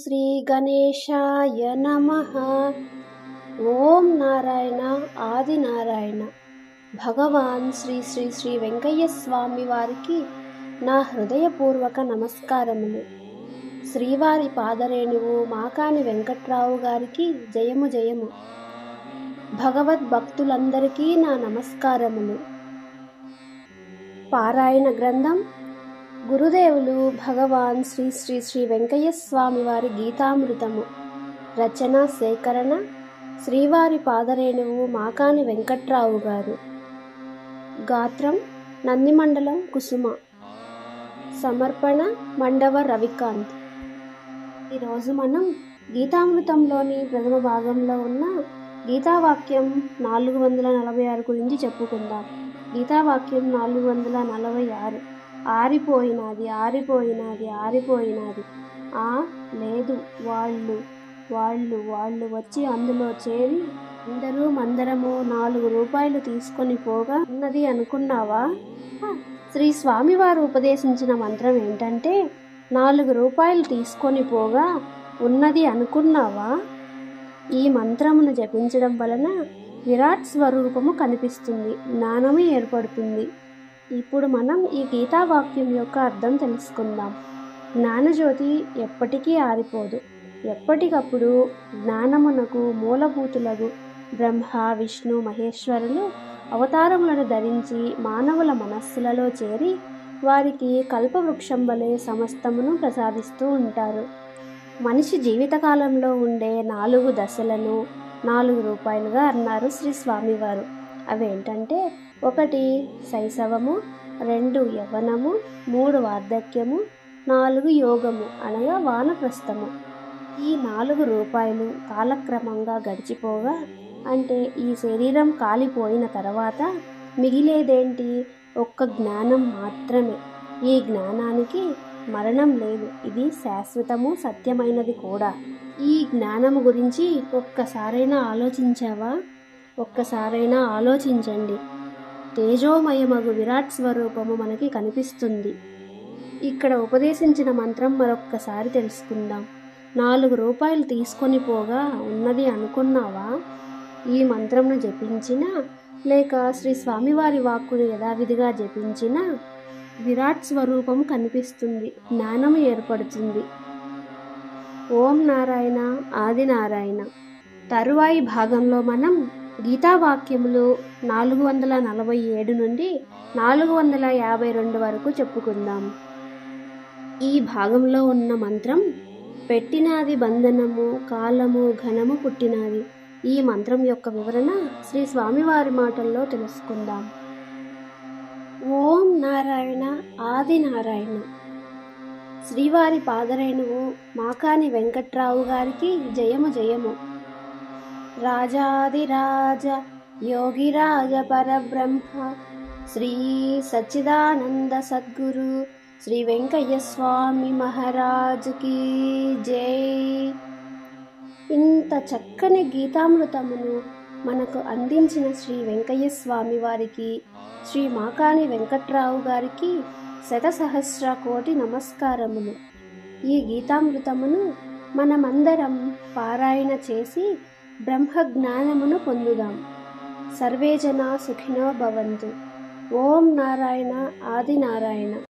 శ్రీ గణేశాయ నమః. ఓం నారాయణ ఆదినారాయణ. భగవాన్ శ్రీ శ్రీ శ్రీ వెంకయ్య స్వామి వారికి నా హృదయపూర్వక నమస్కారములు. శ్రీవారి పాదరేణువు మాకాని వెంకట్రావు గారికి జయము జయము. భగవద్భక్తులందరికీ నా నమస్కారములు. పారాయణ గ్రంథం గురుదేవులు భగవాన్ శ్రీ శ్రీ శ్రీ వెంకయ్య స్వామి వారి గీతామృతము. రచన సేకరణ శ్రీవారి పాదరేణువు మాకాని వెంకట్రావు గారు. గాత్రం నందిమండలం కుసుమ. సమర్పణ మండవ రవికాంత్. ఈరోజు మనం గీతామృతంలోని ప్రథమ భాగంలో ఉన్న గీతావాక్యం 446 గురించి చెప్పుకుందాం. గీతావాక్యం 446. ఆరిపోయినది ఆరిపోయినది ఆరిపోయినది. లేదు, వాళ్ళు వచ్చి అందులో చేరి అందరూ మందరము 4 రూపాయలు తీసుకొని పోగా ఉన్నది అనుకున్నావా? శ్రీ స్వామివారు ఉపదేశించిన మంత్రం ఏంటంటే 4 రూపాయలు తీసుకొని పోగా ఉన్నది అనుకున్నావా? ఈ మంత్రమును జపించడం వలన విరాట్ స్వరూపము కనిపిస్తుంది, జ్ఞానము ఏర్పడుతుంది. ఇప్పుడు మనం ఈ గీతావాక్యం యొక్క అర్థం తెలుసుకుందాం. జ్ఞానజ్యోతి ఎప్పటికీ ఆరిపోదు. ఎప్పటికప్పుడు జ్ఞానమునకు మూలభూతులకు బ్రహ్మ విష్ణు మహేశ్వరులు అవతారములను ధరించి మానవుల మనస్సులలో చేరి వారికి కల్పవృక్షం వలె సమస్తమును ప్రసాదిస్తూ ఉంటారు. మనిషి జీవితకాలంలో ఉండే 4 దశలను 4 రూపాయలుగా అన్నారు శ్రీ స్వామివారు. అవేంటంటే 1 శైశవము, 2 యవ్వనము, 3 వార్ధక్యము, 4 యోగము అనగా వానప్రస్థము. ఈ 4 రూపాయలు కాలక్రమంగా గడిచిపోగా, అంటే ఈ శరీరం కాలిపోయిన తర్వాత మిగిలేదేంటి? ఒక్క జ్ఞానం మాత్రమే. ఈ జ్ఞానానికి మరణం లేదు. ఇది శాశ్వతము, సత్యమైనది కూడా. ఈ జ్ఞానము గురించి ఒక్కసారైనా ఆలోచించావా? ఒక్కసారైనా ఆలోచించండి. తేజోమయమగు విరాట్ స్వరూపము మనకి కనిపిస్తుంది. ఇక్కడ ఉపదేశించిన మంత్రం మరొక్కసారి తెలుసుకుందాం. 4 రూపాయలు తీసుకొని పోగా ఉన్నది అనుకున్నావా? ఈ మంత్రంను జపించినా లేక శ్రీ స్వామివారి వాక్కును యథావిధిగా జపించినా విరాట్ స్వరూపము కనిపిస్తుంది, జ్ఞానము ఏర్పడుతుంది. ఓం నారాయణ ఆదినారాయణ. తరువాయి భాగంలో మనం గీతావాక్యములు 447 నుండి 452 వరకు చెప్పుకుందాం. ఈ భాగంలో ఉన్న మంత్రం పెట్టినాది బంధనము కాలము ఘనము పుట్టినాది. ఈ మంత్రం యొక్క వివరణ శ్రీ స్వామివారి మాటల్లో తెలుసుకుందాం. ఓం నారాయణ ఆదినారాయణ. శ్రీవారి పాదరేణువు మాకాని వెంకట్రావు గారికి జయము జయము. రాజాదిరాజ యోగిరాజ పరబ్రహ్మ శ్రీ సచ్చిదానంద సద్గురు శ్రీ వెంకయ్య స్వామి మహారాజుకి జై. ఇంత చక్కని గీతామృతమును మనకు అందించిన శ్రీ వెంకయ్య స్వామి వారికి, శ్రీ మాకాని వెంకట్రావు గారికి శతసహస్ర కోటి నమస్కారములు. ఈ గీతామృతమును మనమందరం పారాయణ చేసి బ్రహ్మజ్ఞానమును పొందుదాం. సర్వే జనా సుఖినో భవంతు. ఓం నారాయణ ఆదినారాయణ.